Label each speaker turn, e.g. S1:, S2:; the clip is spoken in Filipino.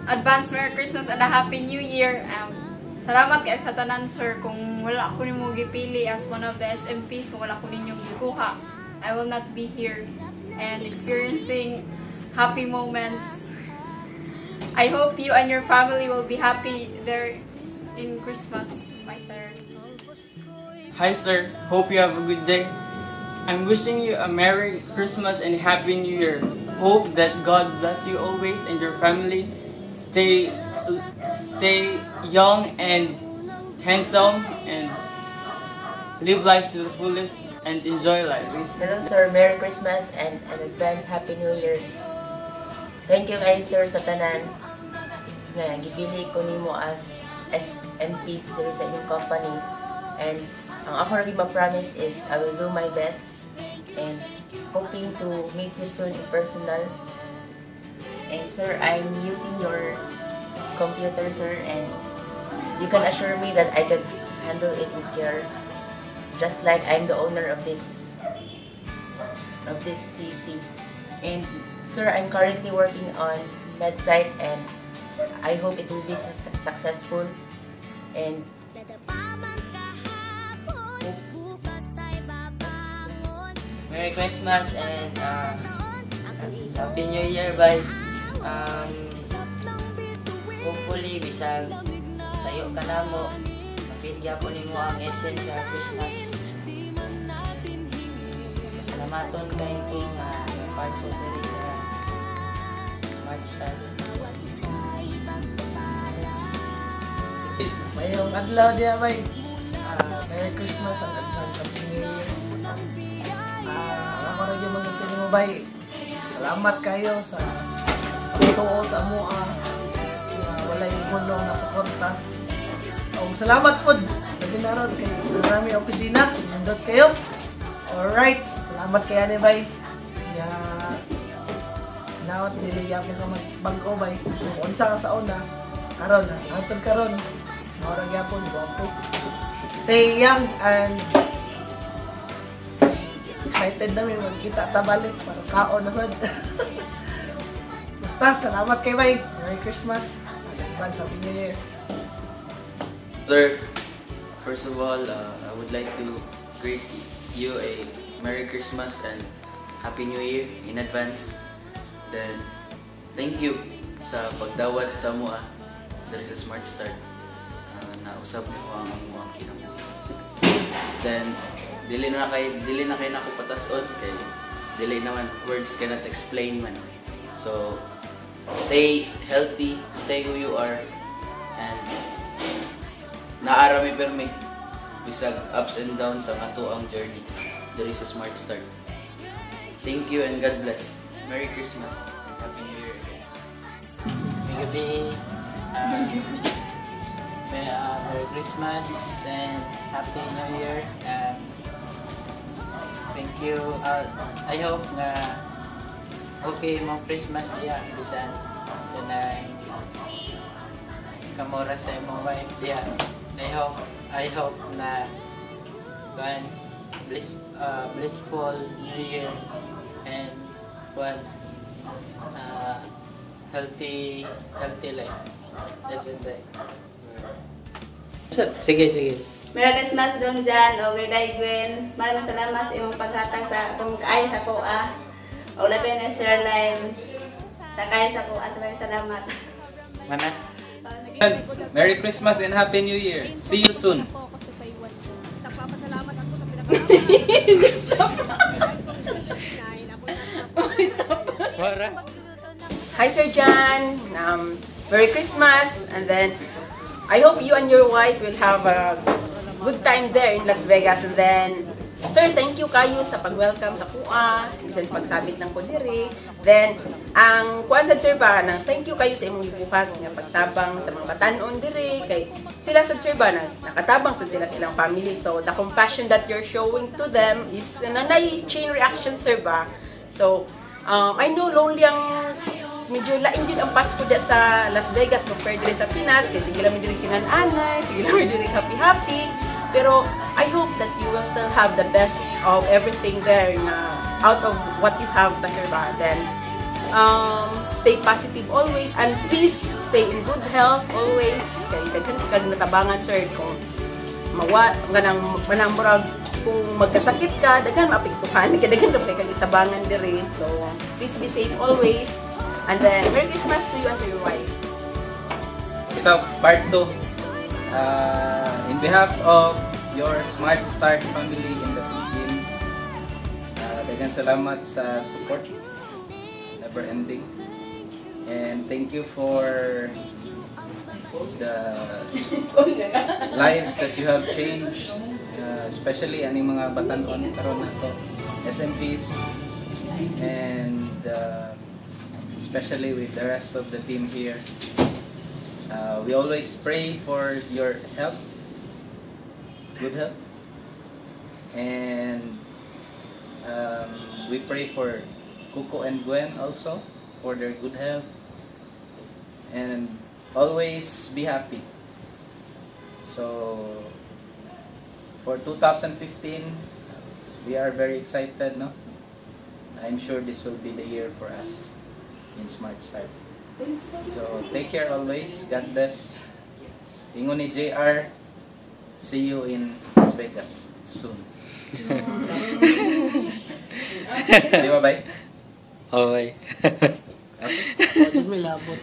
S1: Advance Merry Christmas and a Happy New Year. Salamat kay sa tanan, sir. Kung wala ako ninyo gipili as one of the SMPs, kung wala ko ninyo gikuha, I will not be here and experiencing happy moments. I hope you and your family will be happy there in Christmas, my sir.
S2: Hi sir, hope you have a good day. I'm wishing you a Merry Christmas and Happy New Year. Hope that God bless you always and your family. Stay young and handsome and live life to the fullest and enjoy life.
S3: Hello sir, Merry Christmas and an advance Happy New Year. Thank you kay sir sa tanan na gibili ko nimo as SMPs diri sa inyong company. And ang ako rin ma-promise is I will do my best and hoping to meet you soon in personal. And sir, I'm using your computer sir, and you can assure me that I can handle it with care, just like I'm the owner of this PC. And sir, I'm currently working on website and I hope it will be successful. And
S4: Merry Christmas and Happy New Year, bye. Hopefully, bisag tayo ka na mo, mapigya po nimo ang essence sa Christmas. Pasalamaton kayo kung part po diri sa Smart Star.
S5: Mayroong adlaw diya, bay. Merry Christmas and advance Happy New Year. Ako rin yung masuntin mo, bay. Salamat kayo sa pagtuo sa mua. Wala yung gulong na suporta. Salamat po. Labi na ron kay marami opisina. Nandot kayo. Alright. Salamat kaya ni bay. Nawat niliyap ka mag-bago, bay. Kung unsa ka sa una, karon na. Antod karon. Maurag yapon. Stay young and excited namin magkita tabalik para kaon na sad. Basta, salamat kay bay. Merry Christmas. Advance Happy New Year.
S6: Sir, first of all, I would like to greet you a Merry Christmas and Happy New Year in advance. Then, thank you sa pagdawat sa mua dari sa Smart Start. Nausap niyo ang kinabuhi. Then, dili na kay nako patasod kay dili naman, words cannot explain man. So stay healthy, stay who you are, and naarami permi bisag ups and downs sa katuang journey there is a Smart Start. Thank you and God bless. Merry Christmas and Happy New Year again.
S4: May gabi, Merry Christmas and Happy New Year. Thank you. I hope na okay mong Christmas diya bisan na kamora sa imong wife diya. I hope na blissful New Year and healthy life. That's it. Sige.
S7: Merry Christmas doon dyan, o Griday Gwen. Maraming salamat sa iyong paghatag sa itong kaayos sa kuha. O labi na Sir Line sa kaayos sa kuha. Maraming salamat.
S4: Mana?
S8: Merry Christmas and Happy New Year. See you soon.
S9: Hi Sir John. Merry Christmas, and then I hope you and your wife will have a good time there in Las Vegas. And then, sir, thank you kayo sa pag-welcome sa kuha, bisan pagsabit ng kudiri. Then, ang kuan sad sir ba nang thank you kayo sa imong gibuhat nga pagtabang sa mga batan-on diri kay sila sad sir ba nakatabang sad sila sa ilang family. So, the compassion that you're showing to them is nanay chain reaction sir ba. So, I know lonely ang medyo lain din ang Pasko dyan sa Las Vegas compared din sa Pinas, kasi sige lang din kinananay, sige lang din happy-happy. Pero I hope that you will still have the best of everything there na out of what you have, Pastor Ba. Then, Stay positive always. And please, stay in good health always. Kaya daghan kag natabangan, sir, kung manang murag kung magkasakit ka, daghan maapektuhan, daghan ra kay kagitabangan diri. So, please be safe always. And then, Merry Christmas to you and to your wife.
S8: Ito, part 2. In behalf of your Smart Start family in the Philippines, daghang salamat sa support, never ending. And thank you for the lives that you have changed, especially aning mga batanon karon nato, SMPs, and especially with the rest of the team here. We always pray for your health, good health, and we pray for Kuko and Gwen also for their good health, and always be happy. So for 2015, we are very excited, no? I'm sure this will be the year for us in Smart Start. So take care always. God bless. Ingon ni JR. See you in Las Vegas soon. Di ba, bye?
S2: Okay.
S5: Sige, labot.